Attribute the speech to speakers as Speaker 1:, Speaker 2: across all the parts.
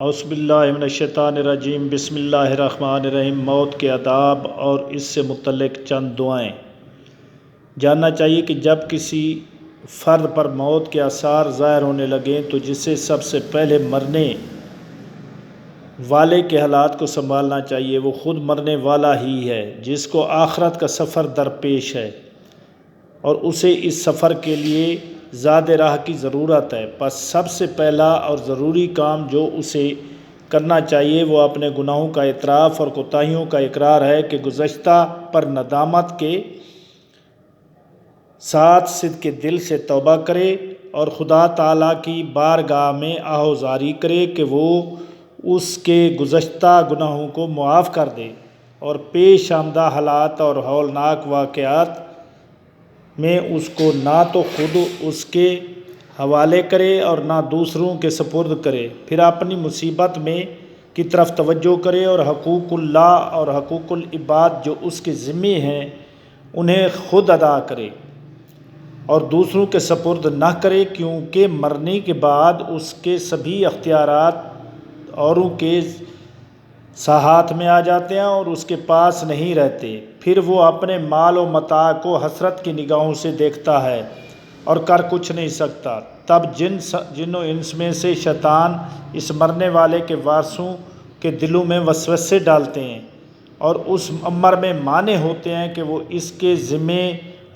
Speaker 1: اعوذ باللہ من الشیطان الرجیم، بسم اللہ الرحمن الرحیم۔ موت کے آداب اور اس سے متعلق چند دعائیں۔ جاننا چاہیے کہ جب کسی فرد پر موت کے آثار ظاہر ہونے لگیں تو جسے سب سے پہلے مرنے والے کے حالات کو سنبھالنا چاہیے۔ وہ خود مرنے والا ہی ہے جس کو آخرت کا سفر درپیش ہے اور اسے اس سفر کے لیے زاد راہ کی ضرورت ہے۔ پس سب سے پہلا اور ضروری کام جو اسے کرنا چاہیے وہ اپنے گناہوں کا اعتراف اور کوتاہیوں کا اقرار ہے کہ گزشتہ پر ندامت کے ساتھ صدق دل سے توبہ کرے اور خدا تعالیٰ کی بارگاہ میں آہوازاری کرے کہ وہ اس کے گزشتہ گناہوں کو معاف کر دے اور پیش آمدہ حالات اور ہولناک واقعات میں اس کو نہ تو خود اس کے حوالے کرے اور نہ دوسروں کے سپرد کرے۔ پھر اپنی مصیبت میں کی طرف توجہ کرے اور حقوق اللہ اور حقوق العباد جو اس کے ذمے ہیں انہیں خود ادا کرے اور دوسروں کے سپرد نہ کرے، کیونکہ مرنے کے بعد اس کے سبھی اختیارات اوروں کے ہاتھ میں آ جاتے ہیں اور اس کے پاس نہیں رہتے۔ پھر وہ اپنے مال و متاع کو حسرت کی نگاہوں سے دیکھتا ہے اور کر کچھ نہیں سکتا۔ تب جن و انس میں سے شیطان اس مرنے والے کے وارثوں کے دلوں میں وسوسے ڈالتے ہیں اور اس امر میں مانے ہوتے ہیں کہ وہ اس کے ذمے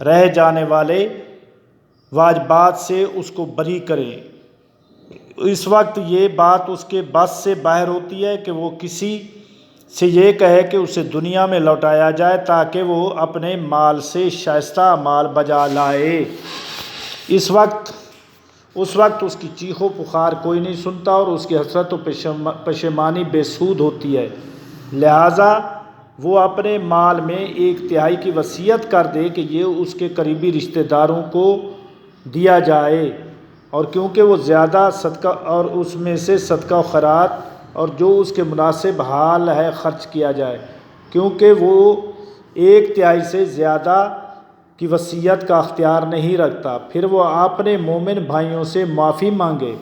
Speaker 1: رہ جانے والے واجبات سے اس کو بری کریں۔ اس وقت یہ بات اس کے بس سے باہر ہوتی ہے کہ وہ کسی سے یہ کہے کہ اسے دنیا میں لوٹایا جائے تاکہ وہ اپنے مال سے شائستہ اعمال بجا لائے۔ اس وقت اس کی چیخ و پکار کوئی نہیں سنتا اور اس کی حسرت و پشیمانی بے سود ہوتی ہے۔ لہٰذا وہ اپنے مال میں 1/3 کی وصیت کر دے کہ یہ اس کے قریبی رشتہ داروں کو دیا جائے، اور کیونکہ وہ زیادہ صدقہ اور اس میں سے صدقہ و خیرات اور جو اس کے مناسب حال ہے خرچ کیا جائے، کیونکہ وہ 1/3 سے زیادہ کی وصیت کا اختیار نہیں رکھتا۔ پھر وہ اپنے مومن بھائیوں سے معافی مانگے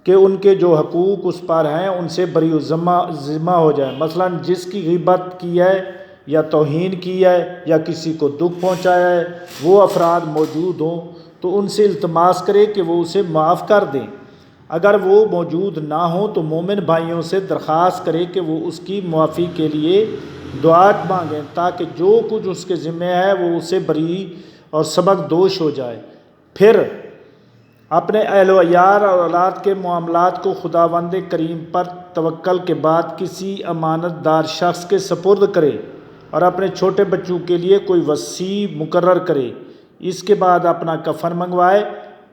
Speaker 1: کہ ان کے جو حقوق اس پر ہیں ان سے بری و ذمہ ہو جائے، مثلا جس کی غیبت کی ہے یا توہین کی ہے یا کسی کو دکھ پہنچایا ہے، وہ افراد موجود ہوں تو ان سے التماس کرے کہ وہ اسے معاف کر دیں۔ اگر وہ موجود نہ ہوں تو مومن بھائیوں سے درخواست کرے کہ وہ اس کی معافی کے لیے دعا مانگیں تاکہ جو کچھ اس کے ذمہ ہے وہ اسے بری اور سبق دوش ہو جائے۔ پھر اپنے اہل و عیال اور اولاد کے معاملات کو خداوند کریم پر توکل کے بعد کسی امانت دار شخص کے سپرد کرے اور اپنے چھوٹے بچوں کے لیے کوئی وصی مقرر کرے۔ اس کے بعد اپنا کفن منگوائے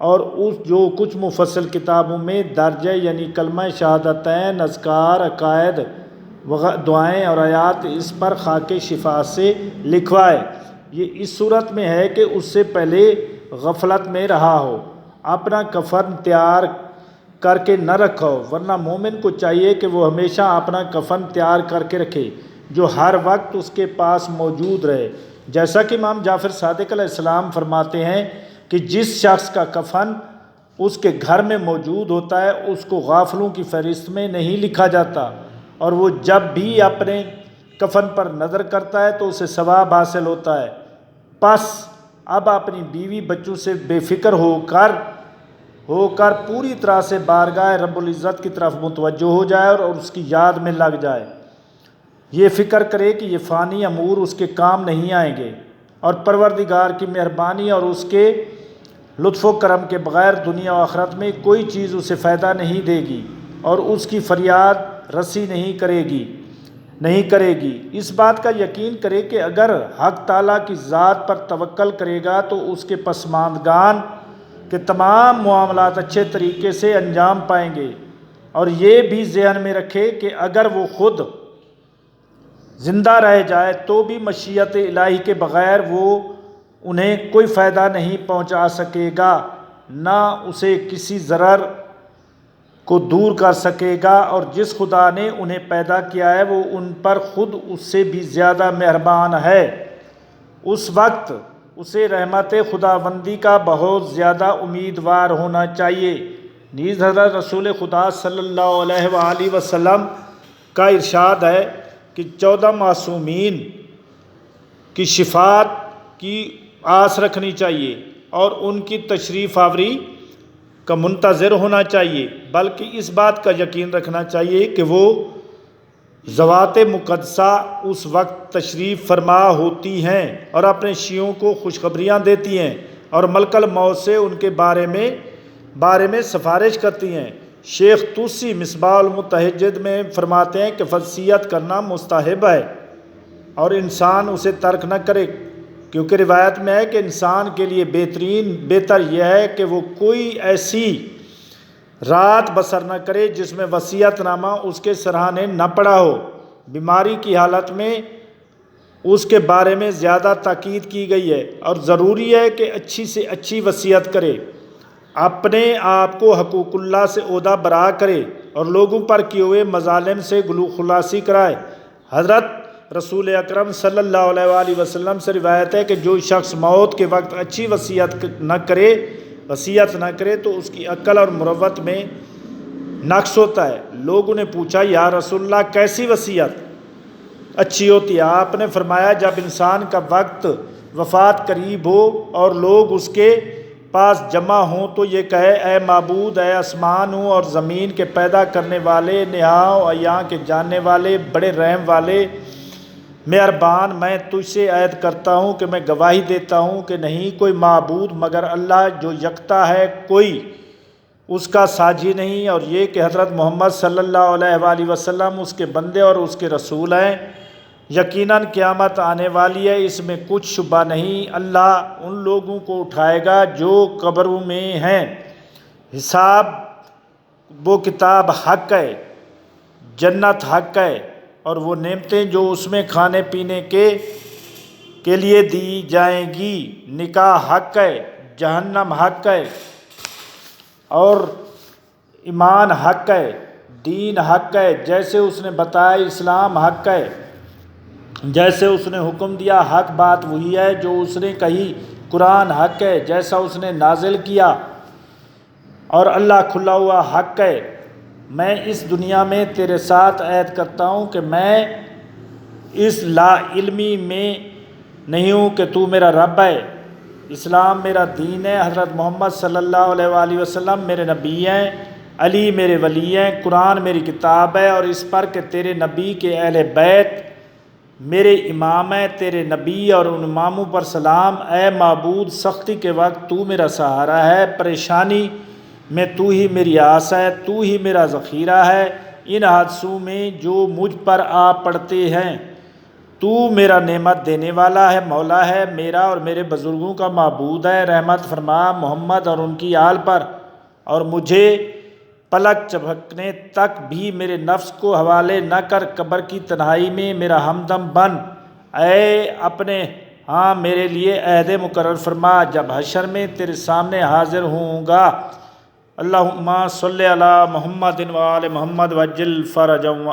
Speaker 1: اور اس جو کچھ مفصل کتابوں میں درج ہے یعنی کلمہ شہادتین، اذکار، عقائد، دعائیں اور آیات اس پر خاک شفا سے لکھوائے۔ یہ اس صورت میں ہے کہ اس سے پہلے غفلت میں رہا ہو، اپنا کفن تیار کر کے نہ رکھا ہو، ورنہ مومن کو چاہیے کہ وہ ہمیشہ اپنا کفن تیار کر کے رکھے جو ہر وقت اس کے پاس موجود رہے، جیسا کہ امام جعفر صادق علیہ السلام فرماتے ہیں کہ جس شخص کا کفن اس کے گھر میں موجود ہوتا ہے اس کو غافلوں کی فہرست میں نہیں لکھا جاتا، اور وہ جب بھی اپنے کفن پر نظر کرتا ہے تو اسے ثواب حاصل ہوتا ہے۔ پس اب اپنی بیوی بچوں سے بے فکر ہو کر پوری طرح سے بارگاہ رب العزت کی طرف متوجہ ہو جائے اور اس کی یاد میں لگ جائے۔ یہ فکر کرے کہ یہ فانی امور اس کے کام نہیں آئیں گے اور پروردگار کی مہربانی اور اس کے لطف و کرم کے بغیر دنیا و آخرت میں کوئی چیز اسے فائدہ نہیں دے گی اور اس کی فریاد رسی نہیں کرے گی۔ اس بات کا یقین کرے کہ اگر حق تعالیٰ کی ذات پر توکل کرے گا تو اس کے پسماندگان کے تمام معاملات اچھے طریقے سے انجام پائیں گے، اور یہ بھی ذہن میں رکھے کہ اگر وہ خود زندہ رہ جائے تو بھی مشیت الہی کے بغیر وہ انہیں کوئی فائدہ نہیں پہنچا سکے گا، نہ اسے کسی ضرر کو دور کر سکے گا، اور جس خدا نے انہیں پیدا کیا ہے وہ ان پر خود اس سے بھی زیادہ مہربان ہے۔ اس وقت اسے رحمت خداوندی کا بہت زیادہ امیدوار ہونا چاہیے۔ نیز حضرت رسول خدا صلی اللہ علیہ وآلہ وسلم کا ارشاد ہے کہ 14 معصومین کی شفاعت کی آس رکھنی چاہیے اور ان کی تشریف آوری کا منتظر ہونا چاہیے، بلکہ اس بات کا یقین رکھنا چاہیے کہ وہ ذوات مقدسہ اس وقت تشریف فرما ہوتی ہیں اور اپنے شیعوں کو خوشخبریاں دیتی ہیں اور ملک الموت سے ان کے بارے میں سفارش کرتی ہیں۔ شیخ طوسی مصباح المتحجد میں فرماتے ہیں کہ وصیت کرنا مستحب ہے اور انسان اسے ترک نہ کرے، کیونکہ روایت میں ہے کہ انسان کے لیے بہتر یہ ہے کہ وہ کوئی ایسی رات بسر نہ کرے جس میں وصیت نامہ اس کے سرہانے نہ پڑا ہو۔ بیماری کی حالت میں اس کے بارے میں زیادہ تاکید کی گئی ہے اور ضروری ہے کہ اچھی سے اچھی وصیت کرے، اپنے آپ کو حقوق اللہ سے عہدہ برا کرے اور لوگوں پر کیے ہوئے مظالم سے گلو خلاصی کرائے۔ حضرت رسول اکرم صلی اللہ علیہ وآلہ وسلم سے روایت ہے کہ جو شخص موت کے وقت اچھی وصیت نہ کرے تو اس کی عقل اور مروت میں نقص ہوتا ہے۔ لوگوں نے پوچھا یا رسول اللہ کیسی وصیت اچھی ہوتی ہے؟ آپ نے فرمایا جب انسان کا وقت وفات قریب ہو اور لوگ اس کے پاس جمع ہوں تو یہ کہے اے معبود، اے آسمانوں اور زمین کے پیدا کرنے والے، نہاں و عیاں کے جاننے والے، بڑے رحم والے مہربان، میں تجھ سے عہد کرتا ہوں کہ میں گواہی دیتا ہوں کہ نہیں کوئی معبود مگر اللہ جو یکتا ہے، کوئی اس کا ساجی نہیں، اور یہ کہ حضرت محمد صلی اللہ علیہ وآلہ وسلم اس کے بندے اور اس کے رسول ہیں۔ یقیناً قیامت آنے والی ہے، اس میں کچھ شبہ نہیں۔ اللہ ان لوگوں کو اٹھائے گا جو قبروں میں ہیں، حساب وہ کتاب حق ہے، جنت حق ہے اور وہ نعمتیں جو اس میں کھانے پینے کے لیے دی جائیں گی، نکاح حق ہے، جہنم حق ہے اور ایمان حق ہے، دین حق ہے جیسے اس نے بتایا، اسلام حق ہے جیسے اس نے حکم دیا، حق بات وہی ہے جو اس نے کہی، قرآن حق ہے جیسا اس نے نازل کیا اور اللہ کھلا ہوا حق ہے۔ میں اس دنیا میں تیرے ساتھ عہد کرتا ہوں کہ میں اس لا علمی میں نہیں ہوں کہ تو میرا رب ہے، اسلام میرا دین ہے، حضرت محمد صلی اللہ علیہ وآلہ وسلم میرے نبی ہیں، علی میرے ولی ہیں، قرآن میری کتاب ہے اور اس پر کہ تیرے نبی کے اہل بیت میرے امام ہیں، تیرے نبی اور ان اماموں پر سلام۔ اے معبود، سختی کے وقت تو میرا سہارا ہے، پریشانی میں تو ہی میری آس ہے، تو ہی میرا ذخیرہ ہے، ان حادثوں میں جو مجھ پر آ پڑتے ہیں تو میرا نعمت دینے والا ہے، مولا ہے میرا اور میرے بزرگوں کا معبود ہے۔ رحمت فرما محمد اور ان کی آل پر، اور مجھے پلک جھپکنے تک بھی میرے نفس کو حوالے نہ کر، قبر کی تنہائی میں میرا ہمدم بن، اے اپنے ہاں میرے لیے عہد مقرر فرما جب حشر میں تیرے سامنے حاضر ہوں گا۔ اللہم صلی علی محمد و آل محمد وعجل فرجهم